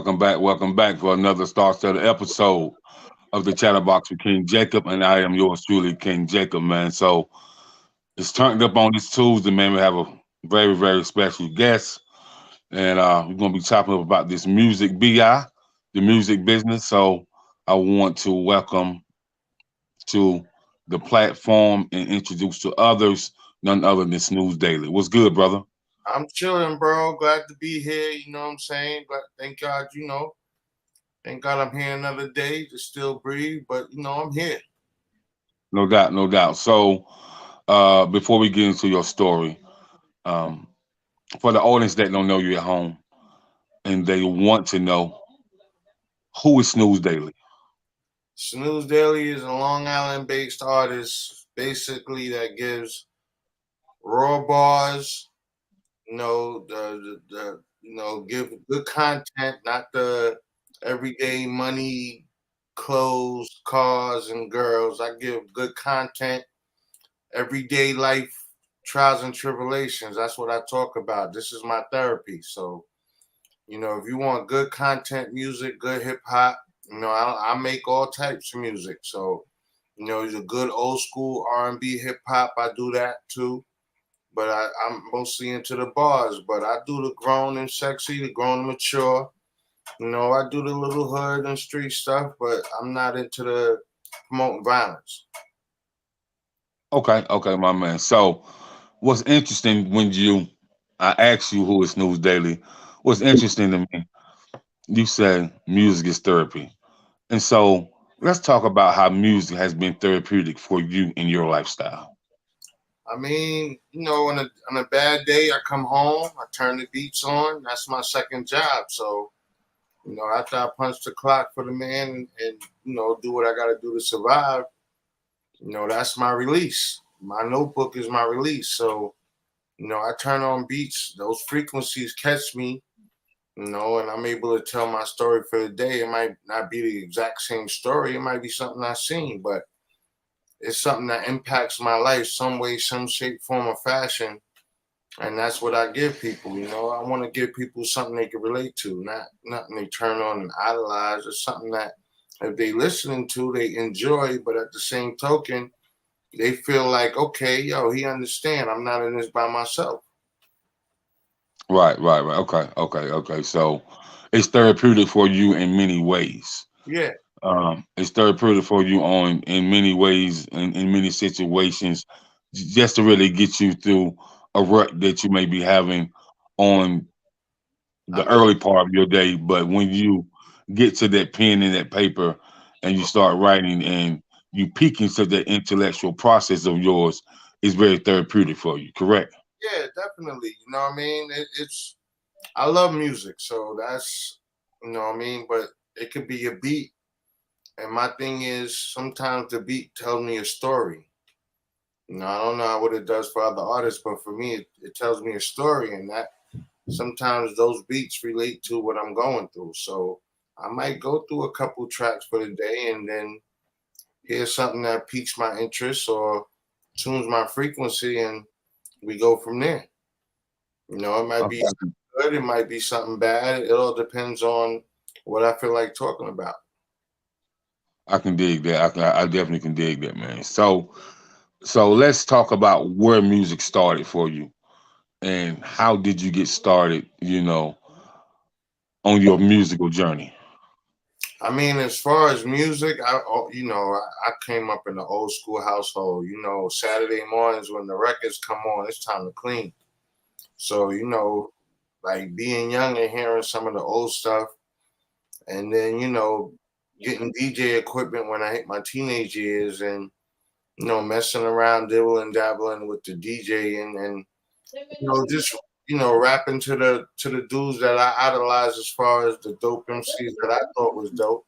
Welcome back for another Star Studded episode of the Chatterbox with King Jacob, and I am yours truly, King Jacob, man. So it's turned up on this Tuesday, man. We have a very, very special guest, and we're gonna be talking about this music BI, the music business. So I want to welcome to the platform and introduce to others none other than Snooze Daily. What's good, brother? I'm chilling, bro. Glad to be here. You know what I'm saying? But thank God, thank God I'm here another day to still breathe. But I'm here. No doubt, no doubt. So before we get into your story, um, for the audience that don't know you at home and they want to know who is Snooze Daily. Snooze Daily is a Long Island-based artist, basically that gives raw bars. Give good content, not the everyday money, clothes, cars, and girls. I give good content, everyday life trials and tribulations. That's what I talk about. This is my therapy. So, if you want good content music, good hip hop, I make all types of music. So, it's a good old school R&B hip hop. I do that too. But I'm mostly into the bars. But I do the grown and sexy, the grown and mature. I do the little hood and street stuff, but I'm not into the promoting violence. Okay, my man. So what's interesting when I asked you who is Snooze Daily, what's interesting to me, you said music is therapy. And so let's talk about how music has been therapeutic for you in your lifestyle. I mean, on a bad day, I come home, I turn the beats on. That's my second job. So, after I punch the clock for the man and do what I got to do to survive, that's my release. My notebook is my release. So, I turn on beats. Those frequencies catch me, and I'm able to tell my story for the day. It might not be the exact same story. It might be something I've seen, but it's something that impacts my life some way, some shape, form, or fashion. And that's what I give people. I want to give people something they can relate to, not nothing they turn on and idolize, or something that if they listening to, they enjoy. But at the same token, they feel like, okay, yo, he understand. I'm not in this by myself. Right. Okay. So it's therapeutic for you in many ways. Yeah, It's therapeutic for you on in many ways in many situations, just to really get you through a rut that you may be having on I the mean, early part of your day. But when you get to that pen and that paper and you start writing and you peek into the intellectual process of yours, it's very therapeutic for you. Correct? yeah, definitely. You know what I mean? It's I love music, so that's what I mean. But it could be a beat, and my thing is sometimes the beat tells me a story. I don't know what it does for other artists, but for me, it tells me a story, and that sometimes those beats relate to what I'm going through. So I might go through a couple tracks for the day, and then hear something that piques my interest or tunes my frequency, and we go from there. It might be Okay. good, it might be something bad. It all depends on what I feel like talking about. I can dig that. I definitely can dig that, man. So let's talk about where music started for you and how did you get started, on your musical journey. I mean, as far as music, I came up in an old school household. Saturday mornings when the records come on, it's time to clean. So like being young and hearing some of the old stuff, and then getting DJ equipment when I hit my teenage years, and messing around, dibbling, dabbling with the DJ, and just rapping to the dudes that I idolized as far as the dope MCs that I thought was dope.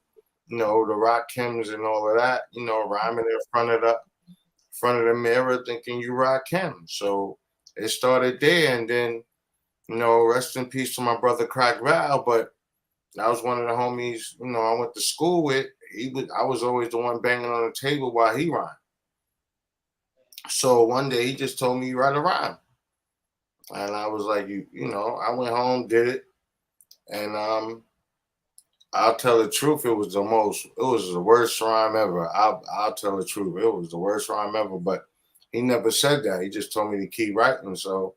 The Rock Kims and all of that. Rhyming in front of the mirror, thinking you Rock Kim. So it started there, and then rest in peace to my brother Crack Val, but that was one of the homies, I went to school with. I was always the one banging on the table while he rhymed. So one day he just told me, you write a rhyme. And I was like, I went home, did it. And I'll tell the truth. It was the worst rhyme ever. I'll tell the truth. It was the worst rhyme ever. But he never said that. He just told me to keep writing. So,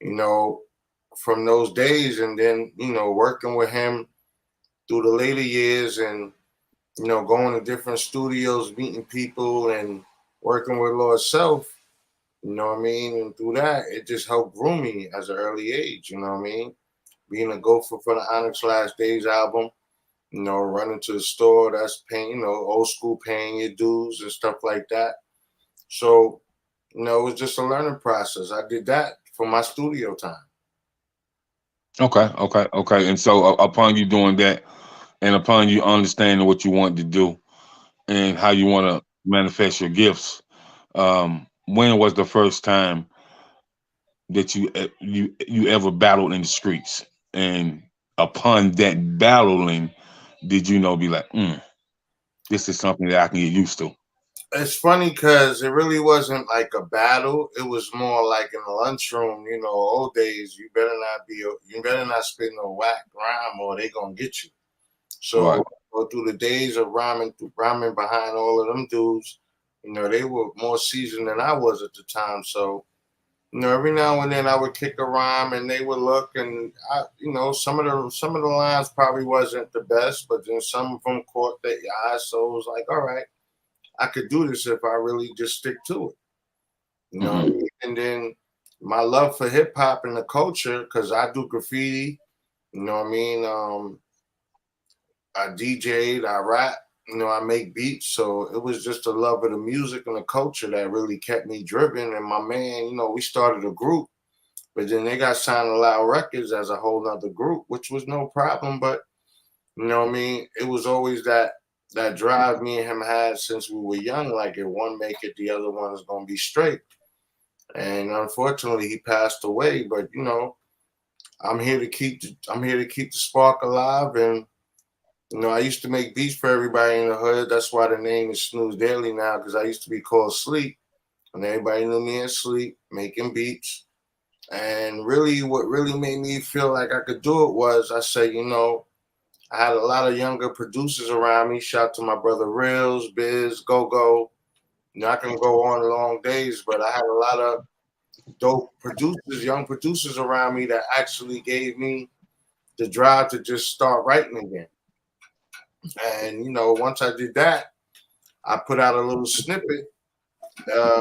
you know, from those days, and then, you know, working with him through the later years, and, you know, going to different studios, meeting people, and working with Lord Self, you know what I mean? And through that, it just helped groom me as an early age, you know what I mean? Being a gopher for the Onyx Last Days album, you know, running to the store, that's paying, you know, old school paying your dues and stuff like that. So, you know, it was just a learning process. I did that for my studio time. Okay. And so upon you doing that, and upon you understanding what you want to do and how you want to manifest your gifts, when was the first time that you ever battled in the streets? And upon that battling, did you know be like, this is something that I can get used to? It's funny because it really wasn't like a battle. It was more like in the lunchroom, you know, old days. You better not spit no whack rhyme, or they gonna get you. Right. So go through the days of rhyming behind all of them dudes. You know, they were more seasoned than I was at the time. So, you know, every now and then I would kick a rhyme, and they would look, and you know, some of the lines probably wasn't the best, but then some of them caught their eyes. So it was like, all right, I could do this if I really just stick to it. You know what I Hmm. mean? And then my love for hip hop and the culture, because I do graffiti. You know what I mean? I DJ'd, I rap, you know, I make beats. So it was just the love of the music and the culture that really kept me driven. And my man, you know, we started a group, but then they got signed to Loud Records as a whole nother group, which was no problem. But you know what I mean? It was always that drive me and him had since we were young. Like if one make it, the other one is gonna be straight. And unfortunately, he passed away. But you know, I'm here to keep the spark alive. And you know, I used to make beats for everybody in the hood. That's why the name is Snooze Daily now, because I used to be called Sleep, and everybody knew me as Sleep, making beats. And really, what really made me feel like I could do it was I said, you know, I had a lot of younger producers around me. Shout out to my brother Reels, Biz, Go Go. You know, I can go on long days, but I had a lot of dope producers, young producers around me that actually gave me the drive to just start writing again. And you know, once I did that, I put out a little snippet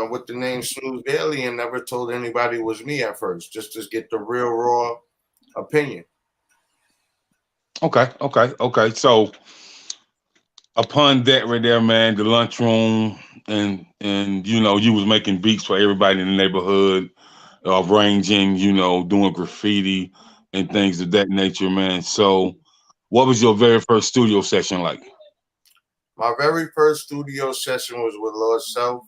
with the name Snooze Daily and never told anybody it was me at first, just to get the real raw opinion. Okay. So upon that right there, man, the lunchroom, and you know, you was making beats for everybody in the neighborhood, arranging, you know, doing graffiti and things of that nature, man. So what was your very first studio session like? My very first studio session was with Lord Self,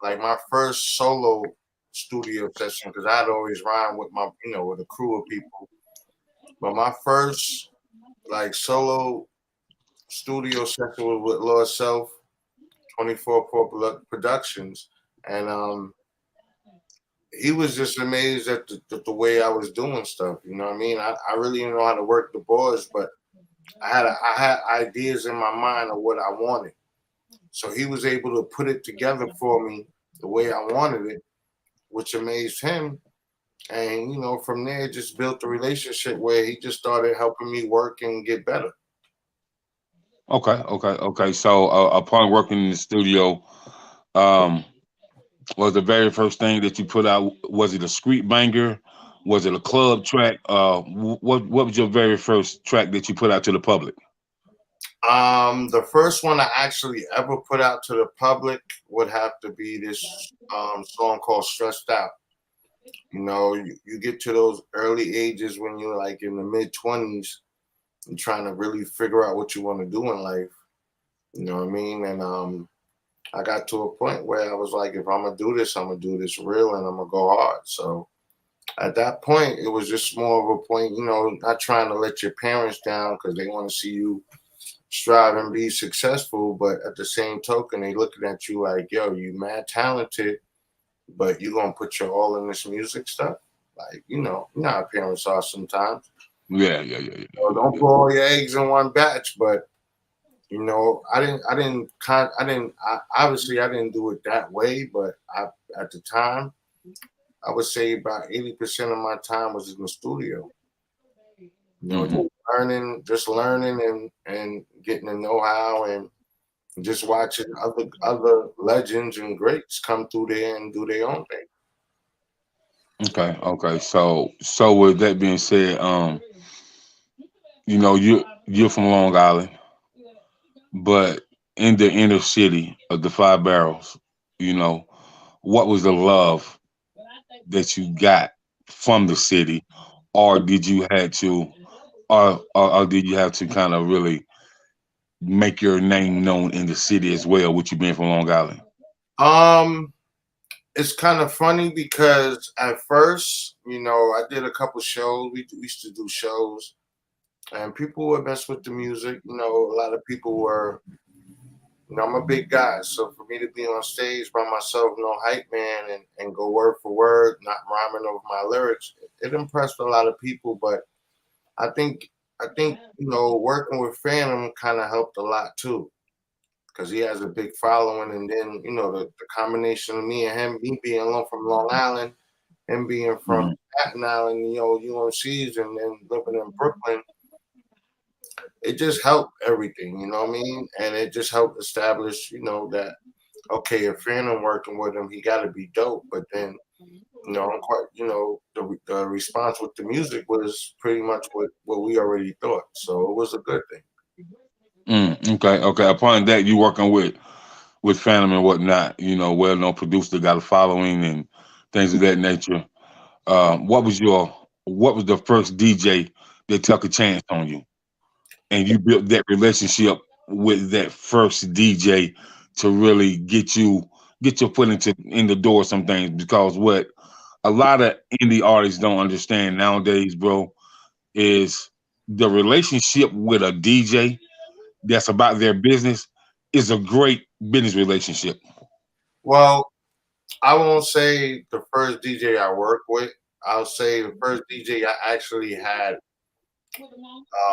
like my first solo studio session, because I'd always rhyme with my, you know, with a crew of people. But my first like solo studio session was with Lord Self, 24 Productions, and he was just amazed at the way I was doing stuff. You know what I mean? I really didn't know how to work the boards, but I had ideas in my mind of what I wanted. So he was able to put it together for me the way I wanted it, which amazed him. And you know, from there, just built a relationship where he just started helping me work and get better. Okay. So upon working in the studio, um, was the very first thing that you put out, was it a street banger? Was it a club track? What was your very first track that you put out to the public? The first one I actually ever put out to the public would have to be this song called "Stressed Out." You know, you get to those early ages when you're like in the mid 20s and trying to really figure out what you want to do in life. You know what I mean? And I got to a point where I was like, if I'm gonna do this, I'm gonna do this real, and I'm gonna go hard. So at that point, it was just more of a point, you know, not trying to let your parents down because they want to see you strive and be successful, but at the same token, they looking at you like, yo, you mad talented, but you gonna put your all in this music stuff. Like, you know how parents are sometimes. So don't put all your eggs in one batch, but you know, obviously I didn't do it that way, but at the time, I would say about 80% of my time was in the studio. You know, just learning and getting the know-how and just watching other legends and greats come through there and do their own thing. Okay. So with that being said, you know, you're from Long Island, but in the inner city of the Five Barrels, you know, what was the love that you got from the city, or did you had to, or did you have to kind of really make your name known in the city as well, with you being from Long Island? Um, it's kind of funny because at first, you know, I did a couple shows. We used to do shows, and people would mess with the music. You know, a lot of people were. You know, I'm a big guy, so for me to be on stage by myself, no hype man, and go word for word, not rhyming over my lyrics, it impressed a lot of people. But I think you know, working with Fantom kind of helped a lot too, because he has a big following, and then you know the combination of me and him, me being from Long Island, him being from Mhm. Staten Island, you know, UMC's, and then living in Brooklyn, it just helped everything, you know what I mean? And it just helped establish, you know, that okay, if Phantom working with him, he got to be dope. But then, you know, I'm quite, you know, the response with the music was pretty much what we already thought. So it was a good thing. Okay. Upon that, you working with Phantom and whatnot, you know, well known producer, got a following and things of that nature. What was the first DJ that took a chance on you, and you built that relationship with that first DJ to really get your foot in the door? Some things, because what a lot of indie artists don't understand nowadays, bro, is the relationship with a DJ that's about their business is a great business relationship. Well, I won't say the first DJ I worked with. I'll say the first DJ I actually had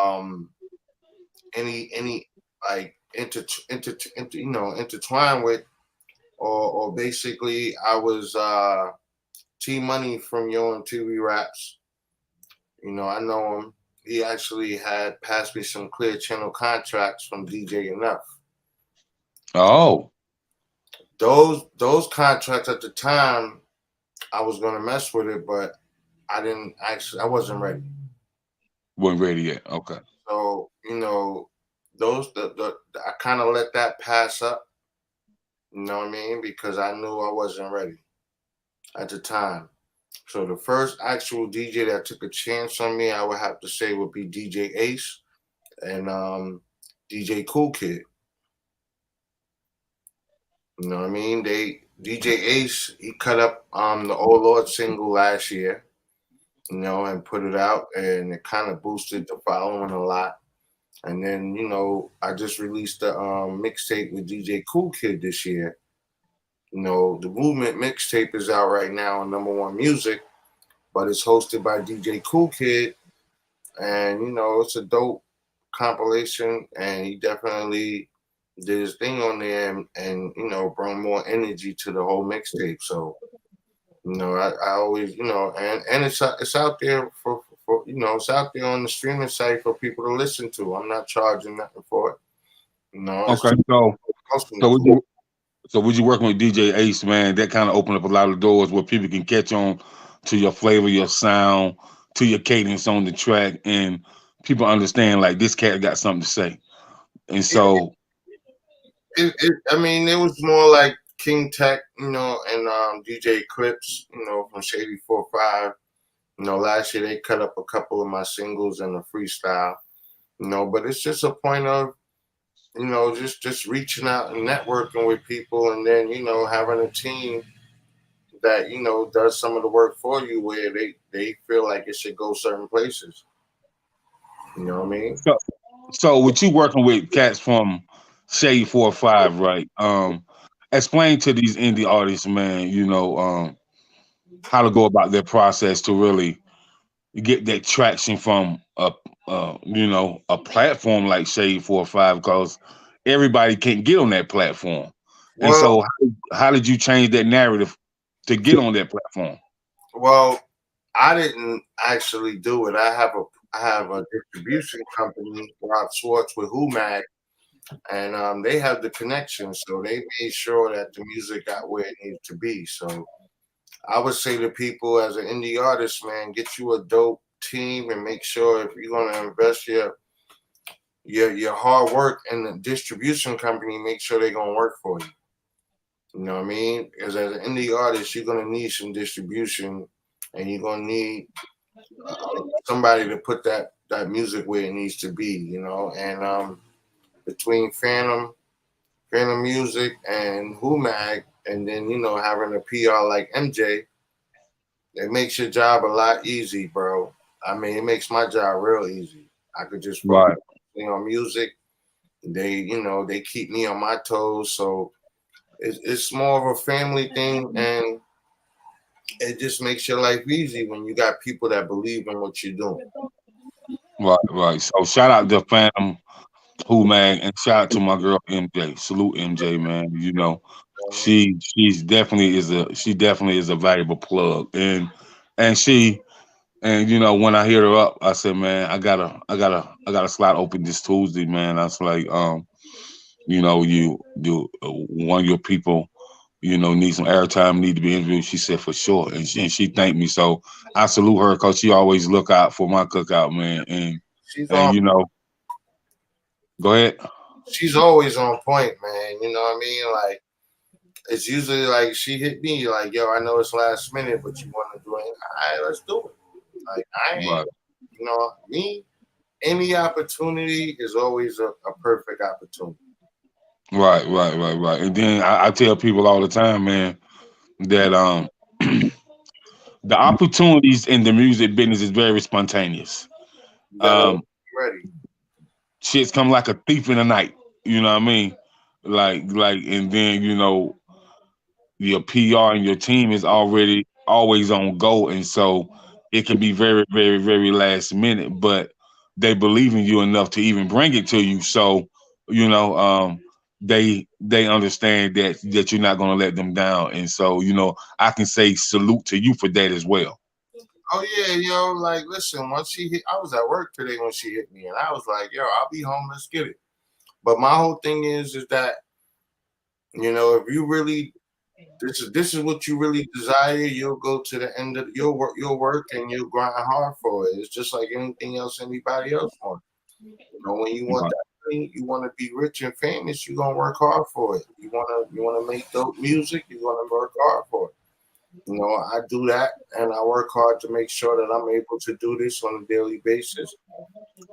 um any like you know intertwined with or basically I was T Money from Yo MTV Raps. You know, I know him. He actually had passed me some clear channel contracts from DJ Enough. Oh, Those contracts at the time, I was gonna mess with it, but I wasn't ready. wasn't ready yet. Okay. So, you know, I kind of let that pass up, you know what I mean? Because I knew I wasn't ready at the time. So the first actual DJ that took a chance on me, I would have to say would be DJ Ace and DJ Cool Kid. You know what I mean? DJ Ace, he cut up the Old Lord single last year, you know, and put it out, and it kind of boosted the following a lot. And then, you know, I just released the mixtape with DJ Cool Kid this year. You know, the Movement mixtape is out right now on Number One Music, but it's hosted by DJ Cool Kid, and you know, it's a dope compilation, and he definitely did his thing on there, and you know, brought more energy to the whole mixtape. So, you know, I always, you know, and it's out there for you know, it's out there on the streaming site for people to listen to. I'm not charging nothing for it. You know, it's Okay. just So listening would to it. you so would you working with DJ Ace, man? That kind of opened up a lot of doors where people can catch on to your flavor, your sound, to your cadence on the track, and people understand like this cat got something to say. And so, I mean, it was more like King Tech, you know, and DJ Clips, you know, from Shady 45. You know, last year they cut up a couple of my singles and a freestyle. You know, but it's just a point of, you know, just reaching out and networking with people, and then you know having a team that you know does some of the work for you, where they feel like it should go certain places. You know what I mean? so, so with you working with cats from Shade 4 or 5, right? Explain to these indie artists, man, you know, how to go about their process to really get that traction from a platform like Shade 4 or 5 because everybody can't get on that platform. And Well, so, how did you change that narrative to get on that platform? well, I didn't actually do it. I have a distribution company, Rob Schwartz with WhoMag, and they have the connection, so they made sure that the music got where it needed to be. So I would say to people as an indie artist, man, get you a dope team and make sure if you're gonna invest your hard work in the distribution company, make sure they're gonna work for you. You know what I mean? Because as an indie artist, you're gonna need some distribution, and you're gonna need somebody to put that music where it needs to be. You know, and between Phantom Music and WhoMag, and then having a PR like MJ, it makes your job a lot easy, bro. I mean, it makes my job real easy. I could just focus Right, on music. They keep me on my toes, so it's more of a family thing, and it just makes your life easy when you got people that believe in what you're doing. right, right. So shout out to Phantom, Who Man, and shout out to my girl MJ. Salute MJ, man. You know what I mean? She definitely is a valuable plug, and she and when I hit her up, I said, man, I gotta slide open this Tuesday, man. I was like, one of your people, need some airtime, need to be interviewed. She said for sure, and she thanked me. So I salute her because she always look out for my cookout, man. And She's and on. go ahead. She's always on point, man. You know what I mean? Like it's usually like she hit me like, "Yo, I know it's last minute, but you want to do it? All right, let's do it." Like I ain't, Right, me. Any opportunity is always a perfect opportunity. right, right, right, right. And then I tell people all the time, man, that the opportunities in the music business is very spontaneous. You gotta Um, be ready. Shits come like a thief in the night. You know what I mean? Like, and then your PR and your team is already always on go, and so it can be very, very, very last minute, but they believe in you enough to even bring it to you. So, you know, um, they understand that you're not going to let them down, and so I can say salute to you for that as well. Oh yeah, yo, like listen, once she hit, I was at work today when she hit me, and I was like, yo, I'll be home. Let's get it. But my whole thing is that if you really this is what you really desire, you'll go to the end of you'll work and you'll grind hard for it. It's just like anything else anybody else wants. When you want Right, that money, you want to be rich and famous, you're gonna work hard for it. You wanna make dope music, you're gonna work hard for it. I do that and I work hard to make sure that I'm able to do this on a daily basis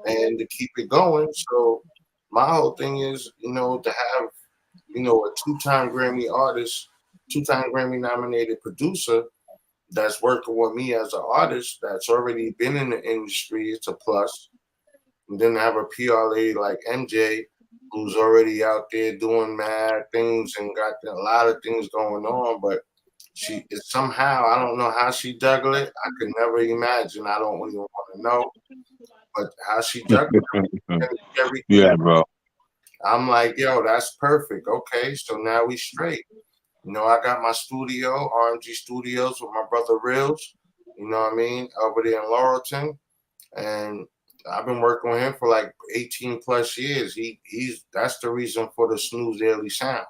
and to keep it going. So my whole thing is, to have, a two-time Grammy artist, two-time Grammy nominated producer that's working with me as an artist that's already been in the industry, it's a plus. And then have a PR lady like MJ who's already out there doing mad things and got a lot of things going on, but she is somehow, I don't know how she juggle it. I could never imagine. I don't even want to know. But how she juggle everything, yeah, bro. I'm like, yo, that's perfect. Okay, so now we straight. I got my studio, RMG Studios, with my brother Reels. You know what I mean? Over there in Laurelton, and I've been working with him for like 18 plus years. He's that's the reason for the Snooze Daily sound.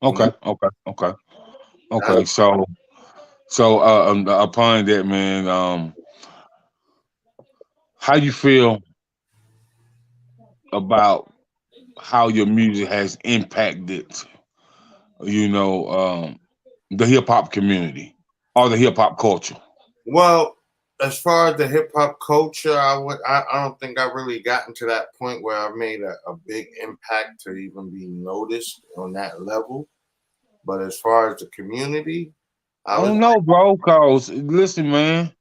You know, Okay, okay, okay, that's okay. So upon that, man, how you feel about how your music has impacted, you know, um, the hip hop community or the hip hop culture? well. As far as the hip hop culture, I don't think I really gotten to that point where I've made a big impact to even be noticed on that level. But as far as the community, I I was don't know, bro. Cause listen, man,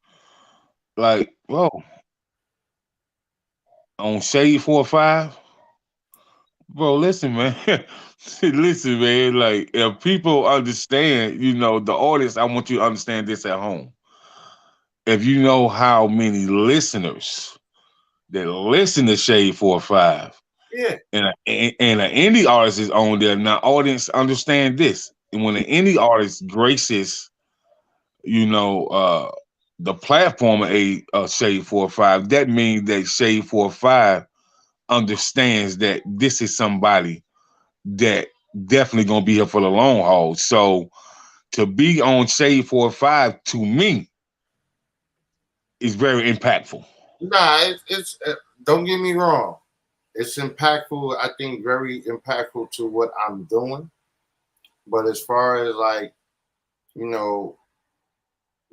like, bro, on Shade 4 or 5, bro. Listen, man. Listen, man. Like, if people understand, the artist, I want you to understand this at home. if you know how many listeners that listen to Shade 4 or 5, Yeah. and an indie artist is on there. Now, audience understand this. And when an indie artist graces, you know, the platform of Shade 4 or 5, that means that Shade 4 or 5 understands that this is somebody that definitely gonna be here for the long haul. So to be on Shade 4 or 5 to me is very impactful. Nah, it's don't get me wrong. It's impactful. I think very impactful to what I'm doing. But as far as like, you know,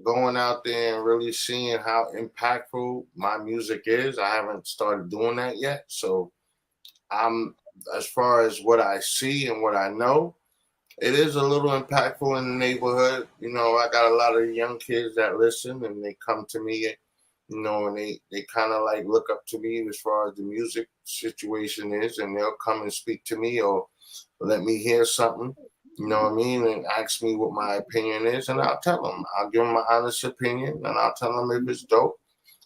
going out there and really seeing how impactful my music is, I haven't started doing that yet. So I'm, as far as what I see and what I know, it is a little impactful in the neighborhood. You know, I got a lot of young kids that listen and they come to me, you know, and they kind of like look up to me as far as the music situation is, and they'll come and speak to me or let me hear something, you know what I mean, and ask me what my opinion is, and I'll tell them. I'll give them my honest opinion, and I'll tell them if it's dope.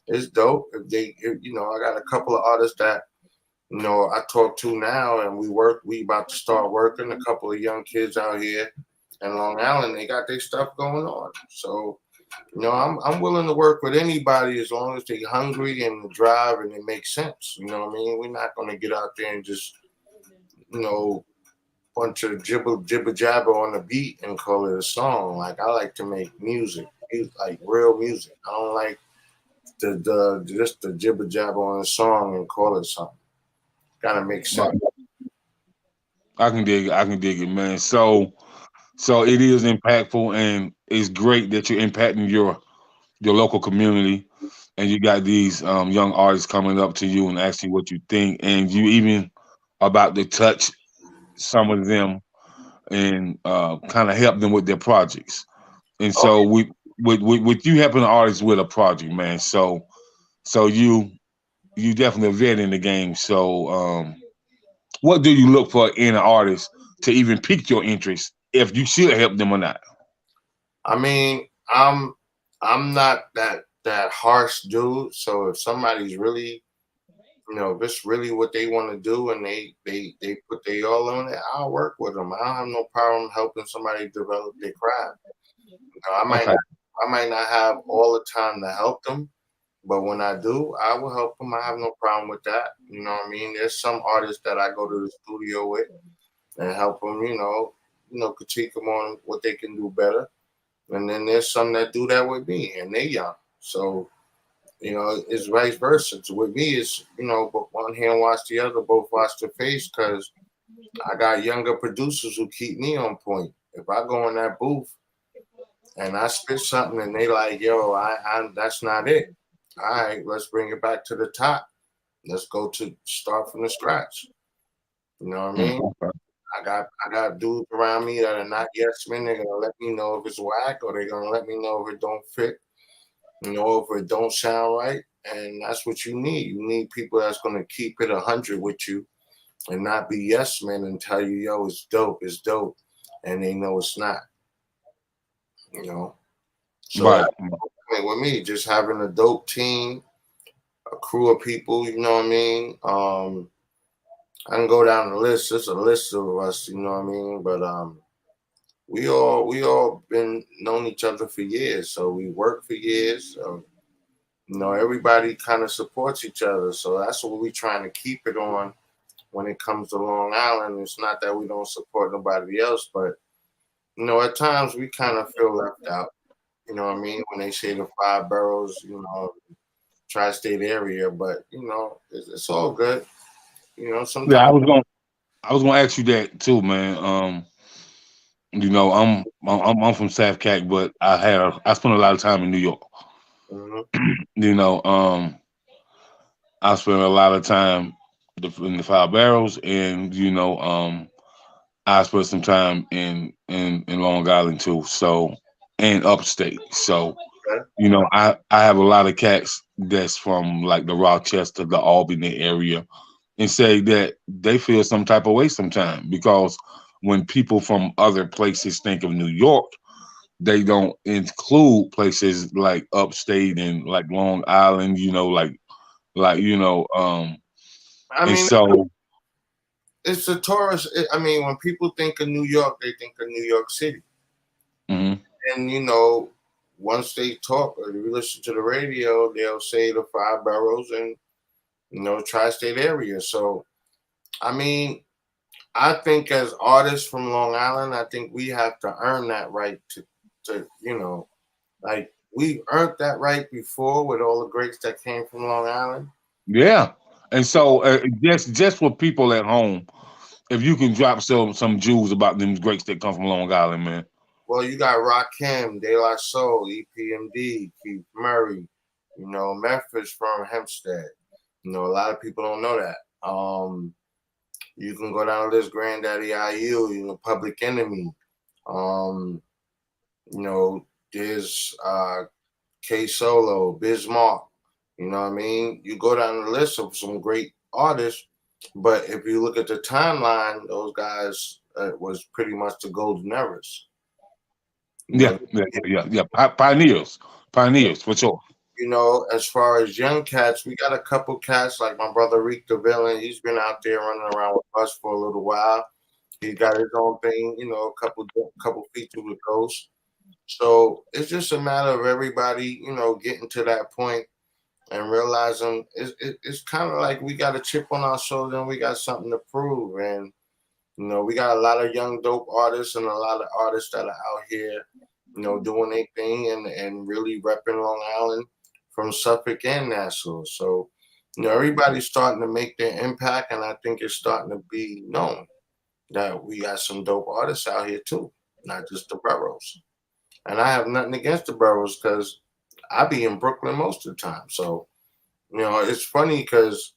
It's dope. If you know, I got a couple of artists that, you know, I talk to now, and we about to start working. A couple of young kids out here in Long Island, they got their stuff going on. So, you know, I'm willing to work with anybody as long as they hungry and drive and it makes sense. You know what I mean? We're not gonna get out there and just, you know, bunch of jibber jabber on the beat and call it a song. Like, I like to make music, like real music. I don't like the just the jibber jabber on a song and call it something. Gotta make sense. I can dig it. I can dig it, man. So it is impactful, and it's great that you're impacting your local community, and you got these young artists coming up to you and asking what you think, and you even about to touch some of them and kind of help them with their projects. And Oh, so with you helping the artists with a project, man. So you definitely a vet in the game. So what do you look for in an artist to even pique your interest if you should help them or not? I mean, I'm not that harsh dude. So if somebody's really, you know, if it's really what they want to do and they put their all on it, I'll work with them. I don't have no problem helping somebody develop their craft. You know, Okay. I might not have all the time to help them, but when I do, I will help them. I have no problem with that. You know what I mean? There's some artists that I go to the studio with and help them. You know, critique them on what they can do better. And then there's some that do that with me, and they young. So, you know, it's vice versa. So with me, it's, you know, but one hand wash the other, both wash the face, because I got younger producers who keep me on point. If I go in that booth and I spit something and they like, yo, I that's not it. All right, let's bring it back to the top. Let's go to start from the scratch. You know what I mean? Okay. I got dudes around me that are not yes men. They're gonna let me know if it's whack, or they're gonna let me know if it don't fit. You know, if it don't sound right. And that's what you need. You need people that's gonna keep it 100 with you and not be yes men and tell you, yo, it's dope, and they know it's not. You know, so Right. that's the with me. Just having a dope team, a crew of people. You know what I mean? I can go down the list. There's a list of us. You know what I mean? But we all been known each other for years, so we worked for years. So, you know, everybody kind of supports each other. So that's what we're trying to keep it on when it comes to Long Island. It's not that we don't support nobody else, but you know, at times we kind of feel left out. You know what I mean? When they say the 5 boroughs, you know, tri-state area, but you know, it's all good. You know, Yeah, sometimes. I was gonna ask you that too, man. You know, I'm from South Cac, but I spent a lot of time in New York. Mhm. You know, I spent a lot of time in the 5 barrels, and you know, I spent some time in Long Island too. So, and upstate. So, Okay. you know, I have a lot of cats that's from like the Rochester, the Albany area, and say that they feel some type of way sometimes because when people from other places think of New York, they don't include places like upstate and like Long Island, like I and mean, so it's a tourist. I mean, when people think of New York, they think of New York City. mhm. And once they talk or you listen to the radio, they'll say the five boroughs and tri-state area. So I mean, I think as artists from Long Island, I think we have to earn that right to like we earned that right before with all the greats that came from Long Island. Yeah. And so just for people at home, if you can drop some jewels about them greats that come from Long Island, man. Well, you got Rakim, De La Soul, EPMD, Keith Murray, Memphis from Hempstead. A lot of people don't know that. You can go down the list, Granddaddy IU, Public Enemy. Um, there's K Solo, Bismarck. You know what I mean? You go down the list of some great artists, but if you look at the timeline, those guys was pretty much the golden eras. You Yeah, know, yeah. Pioneers for sure. as far as young cats, we got a couple cats like my brother Reek the Villain. He's been out there running around with us for a little while. He got his own thing, a couple features with Ghost. So it's just a matter of everybody, getting to that point and realizing it's kind of like we got a chip on our shoulder and we got something to prove. And we got a lot of young dope artists and a lot of artists that are out here, doing their thing and really repping Long Island from Suffolk and Nassau. So, everybody's starting to make their impact, and I think it's starting to be known that we got some dope artists out here too, not just the boroughs. And I have nothing against the boroughs because I be in Brooklyn most of the time. So, it's funny because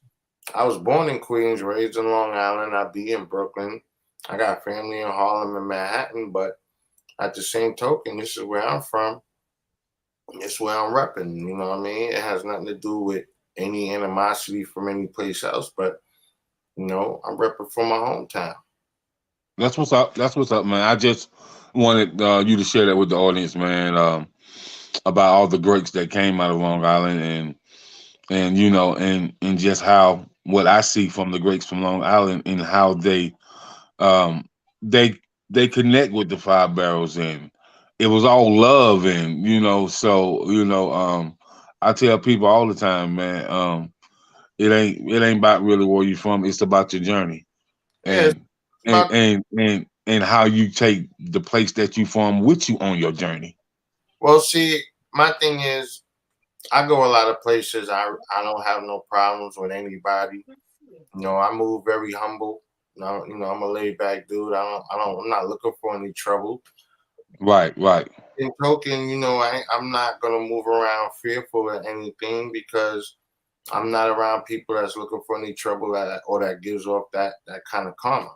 I was born in Queens, raised in Long Island. I be in Brooklyn. I got family in Harlem and Manhattan, but at the same token, this is where I'm from. It's where I'm repping. You know what I mean? It has nothing to do with any animosity from any place else, but I'm repping from my hometown. That's what's up. That's what's up, man. I just wanted you to share that with the audience, man, about all the greats that came out of Long Island and and just how what I see from the greats from Long Island and how um they they connect with the five barrels and it was all love and I tell people all the time, man, it ain't about really where you from, it's about your journey Yeah, it's and and about and and and how you take the place that you from with you on your journey. well, see, my thing is I go a lot of places. I don't have no problems with anybody. I move very humble. I'm a laid back dude. I'm not looking for any trouble. Right, right. In token, I'm not gonna move around fearful of anything because I'm not around people that's looking for any trouble or that gives off that kind of karma.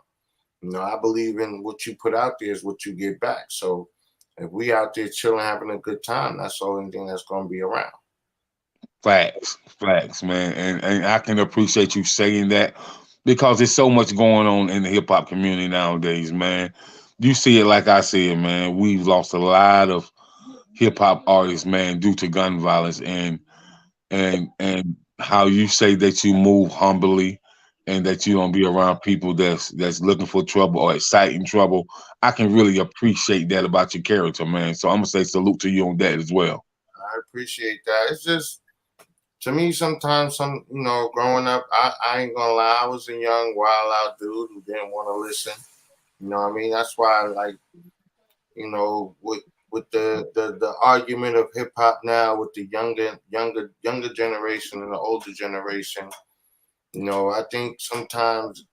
I believe in what you put out there is what you get back. So if we out there chilling, having a good time, that's the only thing that's gonna be around. Facts, man. And I can appreciate you saying that because there's so much going on in the hip hop community nowadays, man. You see it like I see it, man. We've lost a lot of hip hop artists, man, due to gun violence and how you say that you move humbly and that you don't be around people that's looking for trouble or exciting trouble. I can really appreciate that about your character, man. So I'm gonna say salute to you on that as well. I appreciate that. It's just to me sometimes growing up, I ain't gonna lie, I was a young wild out dude who didn't want to listen. You know what I mean? That's why like, with the argument of hip hop now with the younger generation and the older generation, I think sometimes,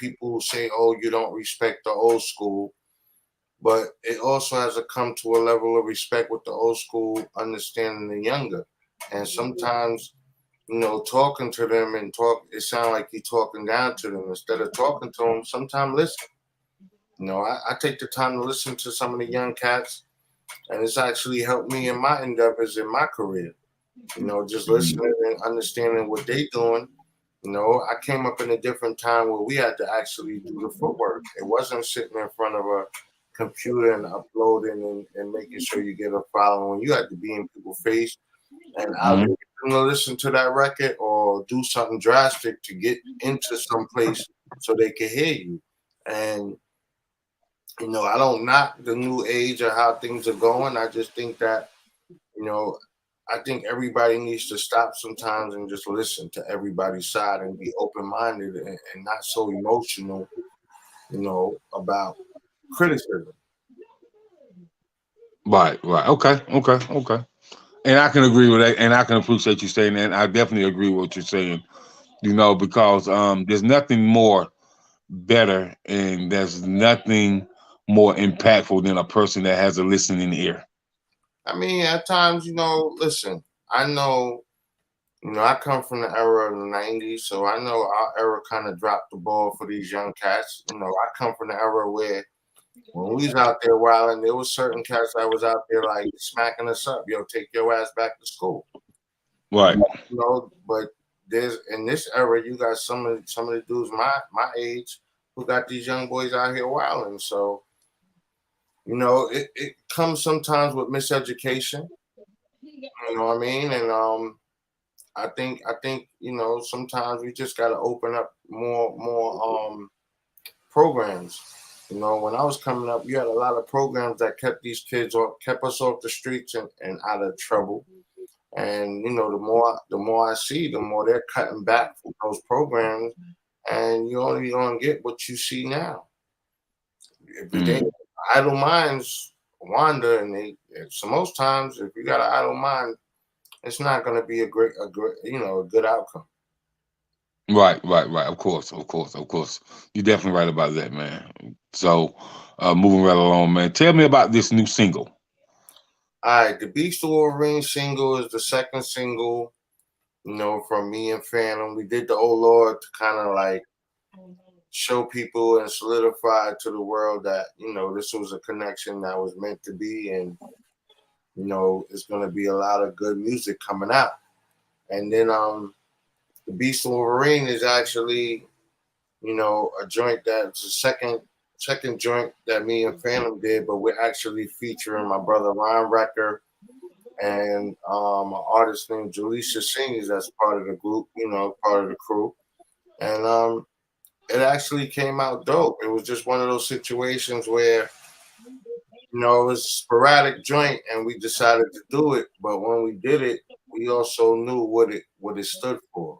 people say, oh, you don't respect the old school, but it also has to come to a level of respect with the old school, understanding the younger. And sometimes, talking to them it sounds like you're talking down to them instead of talking to them. Sometimes listen. I take the time to listen to some of the young cats, and it's actually helped me in my endeavors in my career. Just listening and understanding what they doing. I came up in a different time where we had to actually do the footwork. It wasn't sitting in front of computer and uploading and making sure you get a following. You have to be in people's face and either get them to listen to that record or do something drastic to get into some place so they can hear you. And you know, I don't knock the new age or how things are going. I just think that, you know, I think everybody needs to stop sometimes and just listen to everybody's side and be open minded and not so emotional, you know, about criticism. Right. Okay. And I can agree with that, and I can appreciate you saying that. I definitely agree with what you're saying. You know, because there's nothing more better, and there's nothing more impactful than a person that has a listening ear. I mean, at times, you know, listen, I know, you know, I come from the era of the 90s, so I know our era kind of dropped the ball for these young cats. You know, I come from the era where when we was out there wilding, there was certain cats that was out there like smacking us up. Yo, take your ass back to school. Right. You know, but there's in this era, you got some of the dudes my age who got these young boys out here wilding. So, you know, it comes sometimes with miseducation. You know what I mean? And I think you know sometimes we just got to open up more programs. You know, when I was coming up, you had a lot of programs that kept these kids off, kept us off the streets and out of trouble. And you know, the more I see, the more they're cutting back from those programs, and you only gonna get what you see now. If they idle minds wander, and so most times, if you got an idle mind, it's not gonna be a great, you know, a good outcome. Right. Of course. You're definitely right about that, man. So, moving right along, man. Tell me about this new single. All right, the Beast of Wolverine single is the second single, you know, from me and Phantom. We did the Oh Lord to kind of like show people and solidify to the world that, you know, this was a connection that was meant to be, and, you know, it's going to be a lot of good music coming out. And then the Beast of Wolverine is actually, you know, a joint that's the second joint that me and Phantom did, but we're actually featuring my brother Rhymrcka and an artist named JalishaSings that's part of the group, you know, part of the crew. And it actually came out dope. It was just one of those situations where, you know, it was a sporadic joint and we decided to do it. But when we did it, we also knew what it stood for.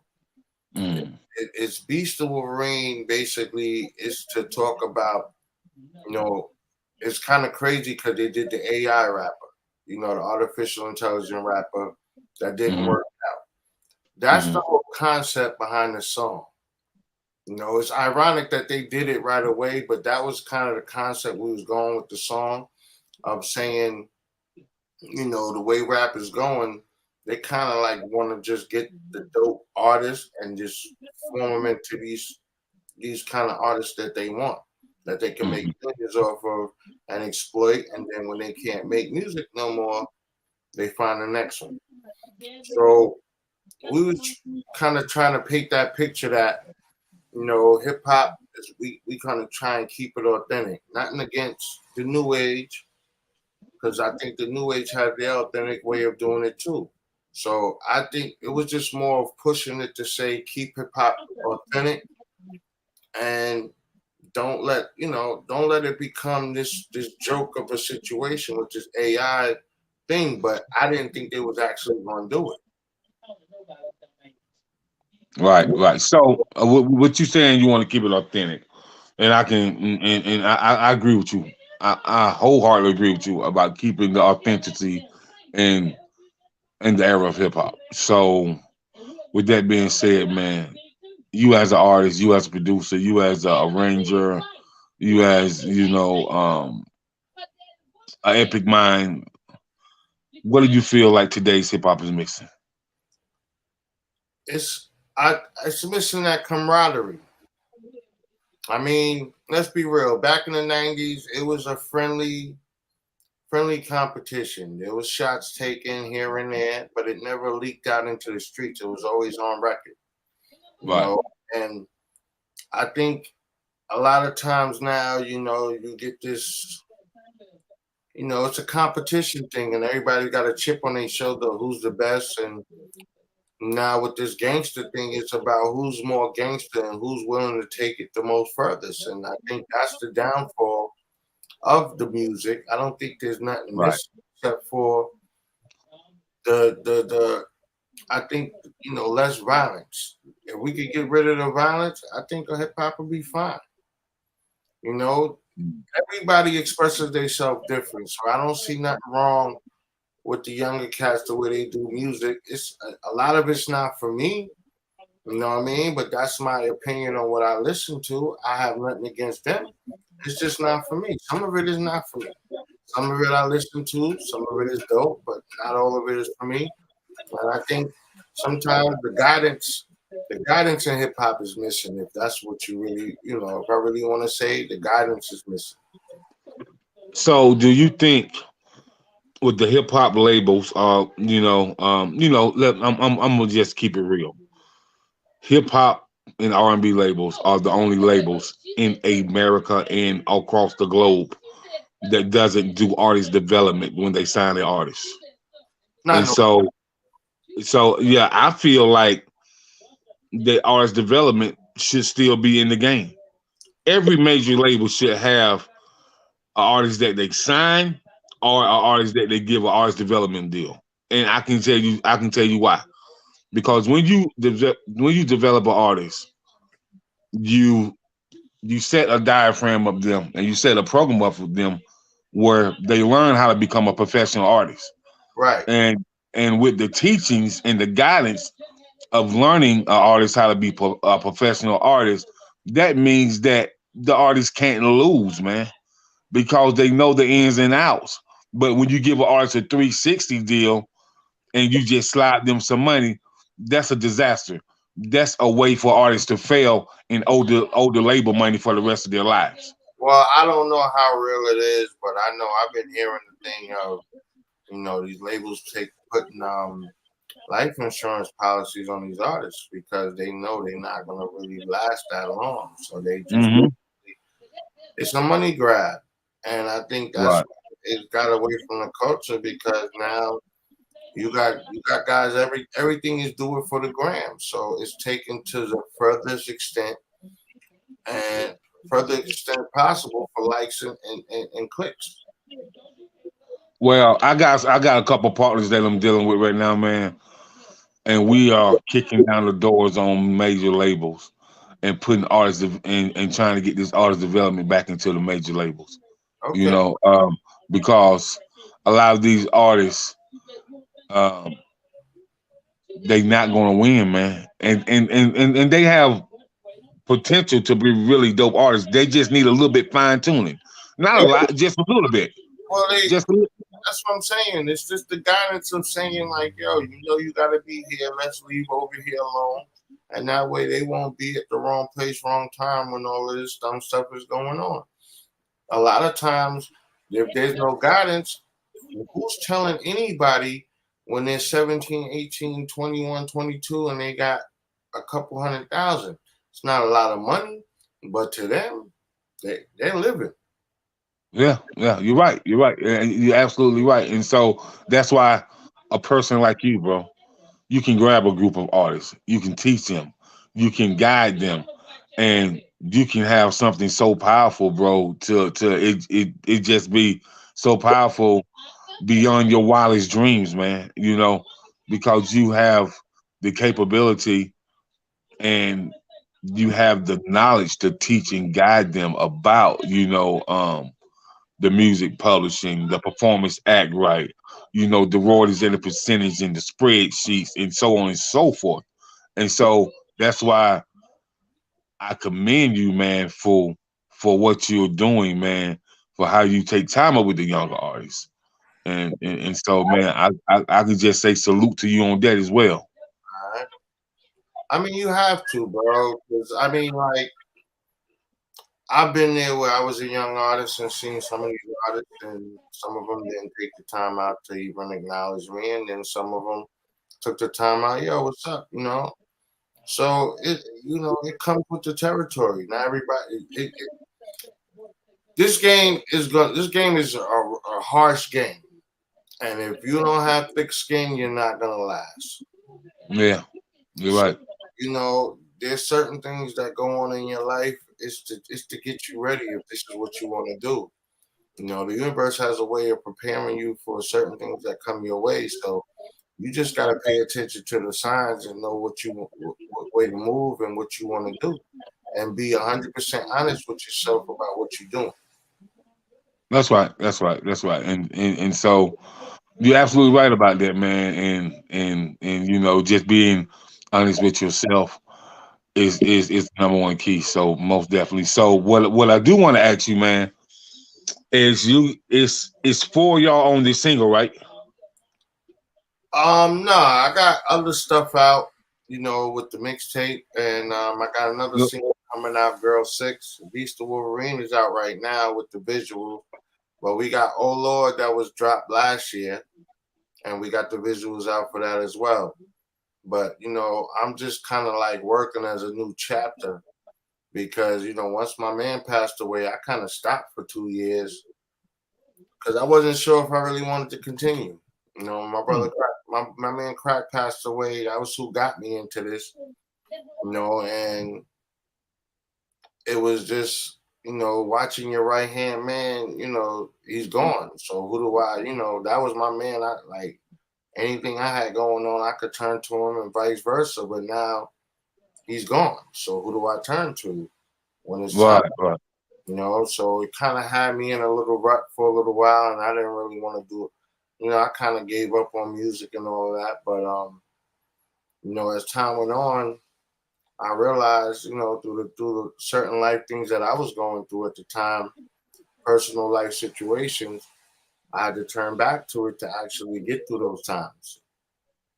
Mm. It's Beast of Wolverine basically is to talk about, you know, it's kind of crazy because they did the AI rapper, you know, the artificial intelligence rapper that didn't Hmm. work out. That's Hmm. the whole concept behind the song. You know, it's ironic that they did it right away, but that was kind of the concept we was going with the song of saying, you know, the way rap is going, they kind of like want to just get the dope artists and just form them into these kind of artists that they want, that they can make Hmm. millions off of and exploit. And then when they can't make music no more, they find the next one. So we was kind of trying to paint that picture that, you know, hip hop is we kind of try and keep it authentic, nothing against the new age, because I think the new age has their authentic way of doing it too. So I think it was just more of pushing it to say keep hip hop authentic and don't let it become this joke of a situation with this AI thing. But I didn't think they was actually going to do it. Right. So, what you saying? You want to keep it authentic, and I can, and I agree with you. I wholeheartedly agree with you about keeping the authenticity in in the era of hip hop. So, with that being said, man, you as an artist, you as a producer, you as a arranger, you as an epic mind. What do you feel like today's hip hop is missing? It's it's missing that camaraderie. I mean, let's be real. Back in the '90s, it was a friendly competition. There was shots taken here and there, but it never leaked out into the streets. It was always on record, you Right. know. And I think a lot of times now, you know, you get this. you know, it's a competition thing, and everybody got a chip on their shoulder who's the best. And now with this gangster thing, it's about who's more gangster and who's willing to take it the most furthest. And I think that's the downfall of the music. I don't think there's nothing Right. missing except for the I think, you know, less violence. If we could get rid of the violence, I think hip hop would be fine. You know, everybody expresses themselves different, so I don't see nothing wrong with the younger cats the way they do music. It's a lot of it's not for me. You know what I mean? But that's my opinion on what I listen to. I have nothing against them. It's just not for me. Some of it is not for me. Some of it I listen to. Some of it is dope, but not all of it is for me. And I think sometimes the guidance in hip hop is missing. If that's what you really, you know, if I really want to say, the guidance is missing. So, do you think with the hip hop labels, I'm gonna just keep it real. Hip hop and R&B labels are the only labels in America and across the globe that doesn't do artist development when they sign the artists. Not And no, so yeah, I feel like the artist development should still be in the game. Every major label should have an artist that they sign or an artist that they give an artist development deal. And I can tell you why. Because when you develop an artist, you you set a diaphragm of them and you set a program up for them where they learn how to become a professional artist. right. And with the teachings and the guidance of learning an artist how to be a professional artist, that means that the artist can't lose, man, because they know the ins and outs. But when you give an artist a 360 deal and you just slide them some money, that's a disaster. That's a way for artists to fail and owe the label money for the rest of their lives. Well, I don't know how real it is, but I know I've been hearing the thing of, you know, these labels putting life insurance policies on these artists because they know they're not gonna really last that long. So they just Hmm. it's a money grab. And I think that's Right. it got away from the culture because now you got guys everything is doing for the gram. So it's taken to the furthest extent and further extent possible for likes and clicks. Well, I got a couple partners that I'm dealing with right now, man, and we are kicking down the doors on major labels and putting and trying to get this artist development back into the major labels. You Okay. know, because a lot of these artists, um, they not going to win, man, and they have potential to be really dope artists. They just need a little bit fine tuning, not a lot, just a little bit, Well, just a little. that's what I'm saying. It's just the guidance of saying like, yo, you know, you got to be here. Let's leave over here alone, and that way they won't be at the wrong place, wrong time when all of this dumb stuff is going on. A lot of times, if there's no guidance, who's telling anybody when they're 17, 18, 21, 22, and they got a couple 100,000? It's not a lot of money, but to them, they're living. Yeah, yeah, you're right. You're right. And you're absolutely right. And so that's why a person like you, bro, you can grab a group of artists, you can teach them, you can guide them, and you can have something so powerful, bro, it just be so powerful beyond your wildest dreams, man. You know, because you have the capability and you have the knowledge to teach and guide them about, the music publishing, the performance act right, the royalties and the percentage and the spreadsheets and so on and so forth. And so that's why I commend you, man, for what you're doing, man, for how you take time up with the younger artists. And so, man, I could just say salute to you on that as well. All right. I mean, you have to, bro. Because I mean, like, I've been there where I was a young artist and seen some of these artists, and some of them didn't take the time out to even acknowledge me, and then some of them took the time out. Yo, what's up? You know. So it comes with the territory. Not everybody. This game is a harsh game, and if you don't have thick skin, you're not gonna last. Yeah, you're So right. there's certain things that go on in your life. It's to get you ready if this is what you want to do. The universe has a way of preparing you for certain things that come your way. So you just got to pay attention to the signs and know what way to move and what you want to do, and be 100% honest with yourself about what you're doing. That's right. That's right. That's right. And so you're absolutely right about that, man. And just being honest with yourself is the number one key. So most definitely. So what I do want to ask you, man, is it's for y'all on this single, right? No, I got other stuff out, with the mixtape, and I got another Look, single coming out, Girl Six. Beast of Wolverine is out right now with the visual, but we got Oh Lord that was dropped last year, and we got the visuals out for that as well. But I'm just kind of like working as a new chapter because once my man passed away, I kind of stopped for 2 years because I wasn't sure if I really wanted to continue. My hmm, brother, my man Crack passed away. That was who got me into this, and it was just, watching your right hand man, he's gone. So who do that was my man. I like anything I had going on, I could turn to him and vice versa. But now he's gone. So who do I turn to when it's time? right, right. So it kind of had me in a little rut for a little while, and I didn't really want to do it. I kind of gave up on music and all of that. But as time went on, I realized, through the certain life things that I was going through at the time, personal life situations, I had to turn back to it to actually get through those times.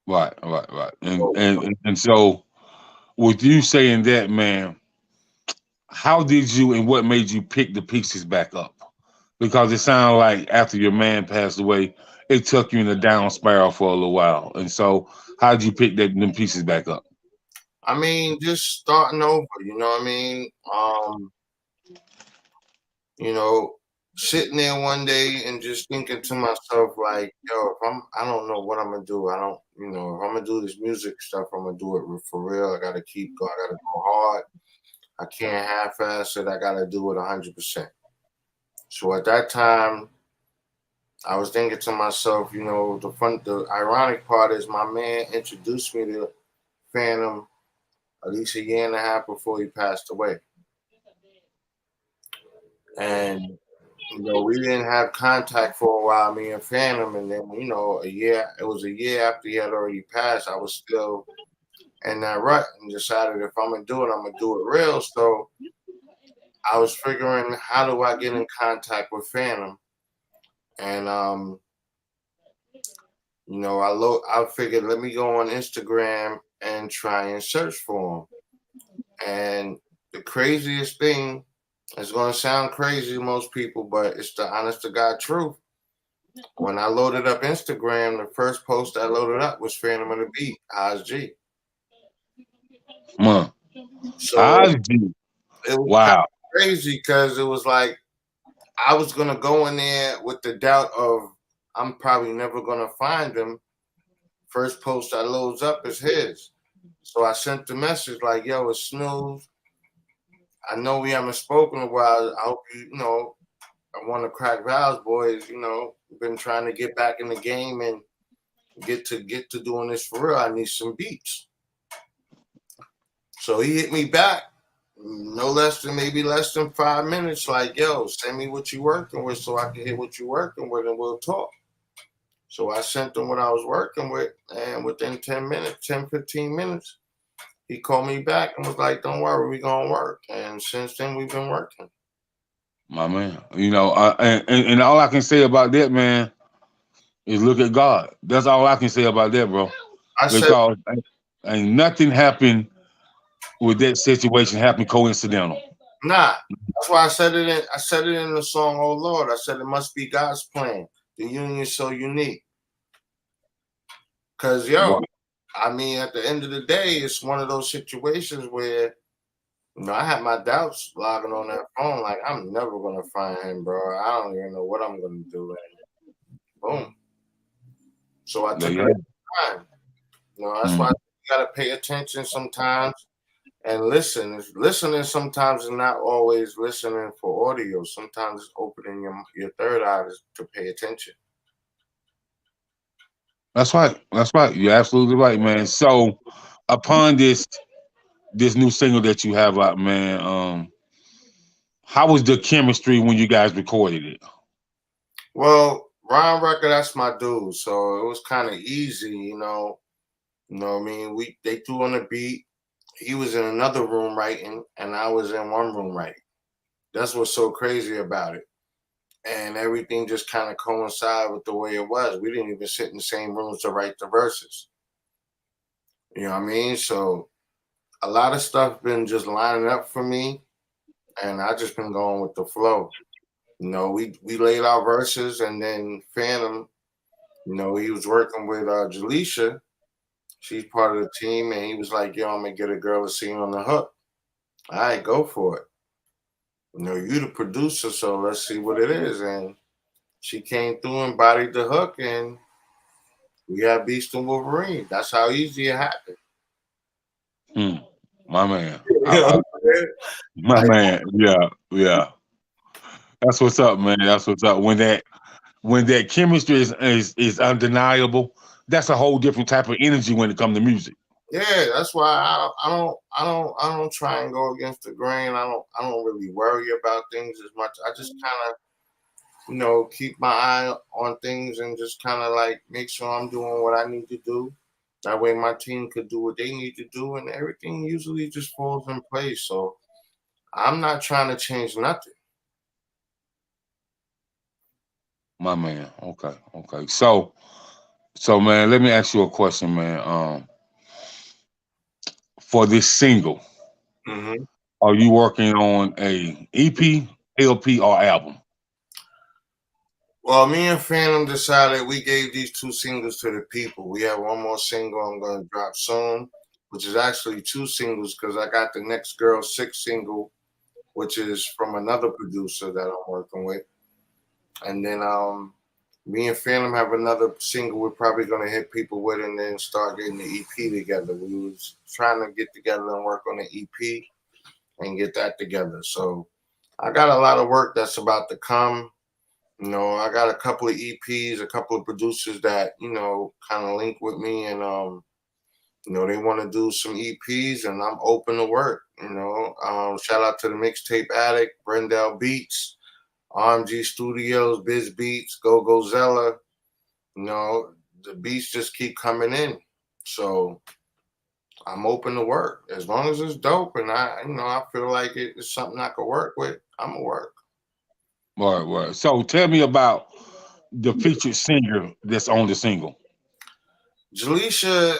Right, right, right. And So, and and so with you saying that, man, how did you and what made you pick the pieces back up? Because it sounded like after your man passed away, it took you in a down spiral for a little while. And so, how did you pick them pieces back up? I mean, just starting over, you know what I mean? You know, sitting there one day and just thinking to myself, like, yo, I don't know what I'm gonna do. I don't, if I'm gonna do this music stuff, I'm gonna do it for real. I gotta keep going. I gotta go hard. I can't half-ass it. I gotta do it 100%. So at that time, I was thinking to myself, the ironic part is my man introduced me to Fantom at least a year and a half before he passed away, and we didn't have contact for a while, me and Fantom, and then it was a year after he had already passed. I was still in that rut and decided if I'm gonna do it, I'm gonna do it real. So I was figuring how do I get in contact with Fantom, and I figured let me go on Instagram and try and search for him. And the craziest thing, it's gonna sound crazy to most people, but it's the honest to God truth. When I loaded up Instagram, the first post I loaded up was Phantom of the Beat, Haas G. Huh. So How did you? it was kind Wow. of crazy because it was like I was gonna go in there with the doubt of I'm probably never gonna find him. First post I loads up is his. So I sent the message like, yo, it's Snooze. I know we haven't spoken in a while. I hope I want to crack Val's boys, been trying to get back in the game and get to doing this for real. I need some beats. So he hit me back, no less than maybe less than 5 minutes, like, yo, send me what you working with so I can hear what you working with and we'll talk. So I sent him what I was working with, and within 10 minutes, 10, 15 minutes, he called me back and was like, don't worry, we gonna work. And since then we've been working. My man. And all I can say about that, man, is look at God. That's all I can say about that, bro. I said, Because ain't nothing happened with that situation happened coincidental. nah. That's why I said it in the song, Oh Lord. I said it must be God's plan. The union is so unique. Cause Wow. yo, I mean, at the end of the day, it's one of those situations where You know, I had my doubts logging on that phone. Like, I'm never gonna find him, bro. I don't even know what I'm gonna do. And boom. So I Yeah, took yeah. it at time. You know, that's why Mm. you gotta pay attention sometimes and listen. Listening sometimes is not always listening for audio. Sometimes it's opening your third eye to pay attention. That's right. That's right. You're absolutely right, man. So, upon this new single that you have out, man, how was the chemistry when you guys recorded it? Well, Rhymrcka, that's my dude. So it was kind of easy, you know. You know what I mean? They threw on the beat. He was in another room writing, and I was in one room writing. That's what's so crazy about it. And everything just kind of coincided with the way it was. We didn't even sit in the same rooms to write the verses. You know what I mean? So a lot of stuff been just lining up for me, and I just been going with the flow. You know, we laid our verses, and then Fantom, you know, he was working with Jalisha. She's part of the team, and he was like, "Yo, I'm gonna get a girl to sing on the hook." All right, go for it. You know, you the producer, so let's see what it is. And she came through and bodied the hook, and we had Beast and Wolverine. That's how easy it happened. Hmm. My man. You know what I'm saying? My Like, man. Yeah, yeah. That's what's up, man. That's what's up. When that chemistry is undeniable, that's a whole different type of energy when it comes to music. yeah, that's why I don't try and go against the grain. I don't really worry about things as much. I just kind of, you know, keep my eye on things and just kind of like make sure I'm doing what I need to do. That way my team could do what they need to do, and everything usually just falls in place. So I'm not trying to change nothing. My man. Okay. Okay. So man, let me ask you a question, man. For this single, Hmm. are you working on a EP, LP, or album? Well, me and Phantom decided we gave these two singles to the people. We have one more single I'm going to drop soon, which is actually two singles because I got the Next Girl 6 single, which is from another producer that I'm working with. And then me and Phantom have another single we're probably going to hit people with and then start getting the EP together. We was trying to get together and work on the EP and get that together. So I got a lot of work that's about to come. You know, I got a couple of EPs, a couple of producers that, you know, kind of link with me and you know, they want to do some EPs and I'm open to work, you know. Shout out to the Mixtape Addict, Brendel Beats, RMG Studios, Biz Beats, Go Zella. You know, the beats just keep coming in. So I'm open to work. As long as it's dope and I feel like it's something I could work with, I'm gonna work. Right, right. So tell me about the featured singer that's on the single. Jalisha,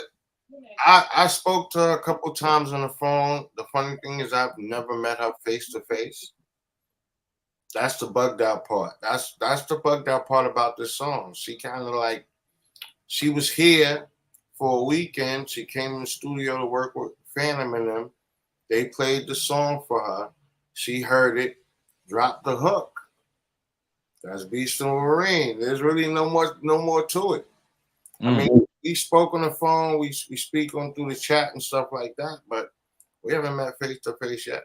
I spoke to her a couple times on the phone. The funny thing is I've never met her face to face. That's the bugged out part. That's the bugged out part about this song. She kind of like she was here for a weekend. She came in the studio to work with Phantom and them. They played the song for her. She heard it, dropped the hook. That's Beast and Wolverine. There's really no more to it. I Mm. mean, we spoke on the phone, we speak on through the chat and stuff like that, but we haven't met face to face yet.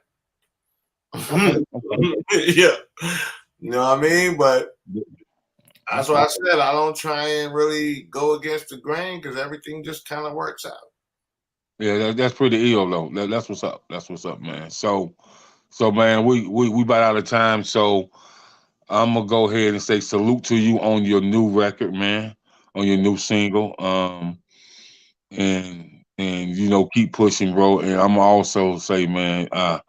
Okay, okay. Yeah. You know what I mean? But that's That's why right. I said I don't try and really go against the grain because everything just kind of works out. Yeah, that's pretty ill though. That's what's up. That's what's up, man. So man, we about out of time. So I'm gonna go ahead and say salute to you on your new record, man, on your new single. And you know, keep pushing, bro. And I'm also say, man, I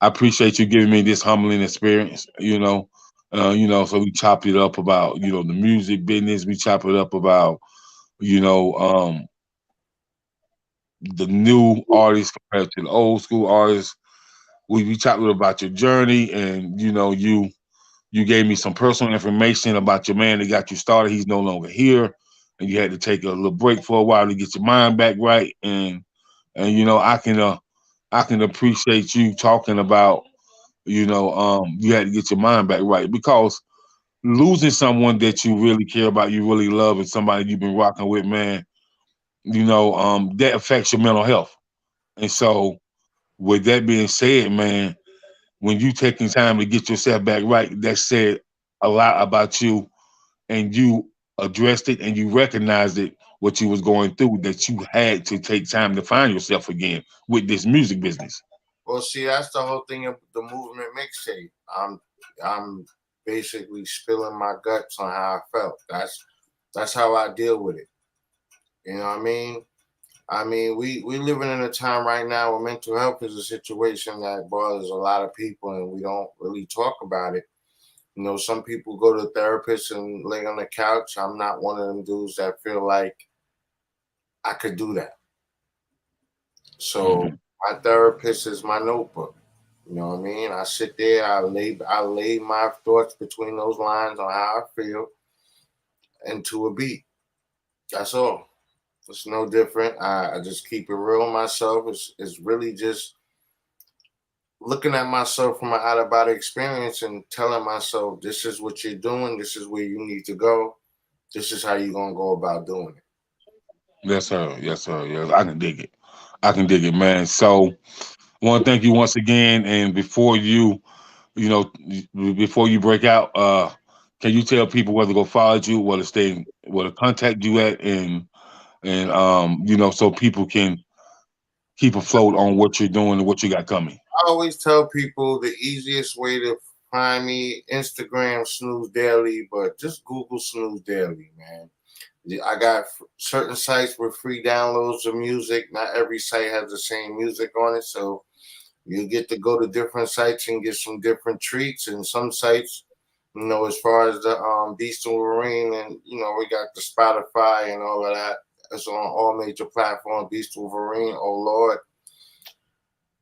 appreciate you giving me this humbling experience. So we chopped it up about the music business. We chop it up about you know the new artists compared to the old school artists. We talked a little about your journey, and you gave me some personal information about your man that got you started. He's no longer here, and you had to take a little break for a while to get your mind back right. And I can I can appreciate you talking about, you had to get your mind back right because losing someone that you really care about, you really love, and somebody you've been rocking with, man, that affects your mental health. And so, with that being said, man, when you taking time to get yourself back right, that said a lot about you, and you addressed it and you recognized it, what you was going through, that you had to take time to find yourself again with this music business. Well, see, that's the whole thing of the movement mixtape. I'm basically spilling my guts on how I felt. That's how I deal with it. You know what I mean? We living in a time right now where mental health is a situation that bothers a lot of people, and we don't really talk about it. Some people go to therapists and lay on the couch. I'm not one of them dudes that feel like I could do that. So Mhm. my therapist is my notebook. You know what I mean? I sit there, I lay my thoughts between those lines on how I feel into a beat. That's all. It's no different. I just keep it real myself. It's really just looking at myself from an out of body experience and telling myself, this is what you're doing, this is where you need to go, this is how you're gonna go about doing it. Yes, sir. Yes, sir. Yes, I can dig it. I can dig it, man. So, I want to thank you once again. And you know, before you break out, can you tell people where to go follow you, where to contact you at, and so people can keep afloat on what you're doing and what you got coming. I always tell people the easiest way to find me, Instagram Snooze Daily, but just Google Snooze Daily, man. I got certain sites with free downloads of music. Not every site has the same music on it, so you get to go to different sites and get some different treats. And some sites, as far as the Beast and Wolverine, and we got the Spotify and all of that. It's on all major platforms. Beast and Wolverine, oh Lord.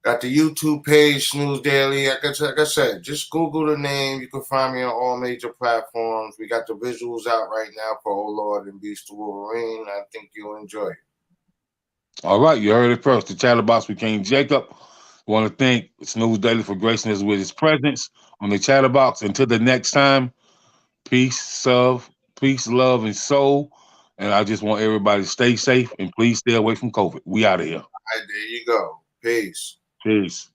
Got the YouTube page, Snooze Daily. Like I said, just Google the name. You can find me on all major platforms. We got the visuals out right now for Oh Lord and Beast of Wolverine. I think you'll enjoy it. All right, you heard it first. The Chatterbox with King Jacob. Want to thank Snooze Daily for gracing us with his presence on the Chatterbox. Until the next time, peace, love, and soul. And I just want everybody to stay safe and please stay away from COVID. We out of here. All right, there you go. Peace. Peace.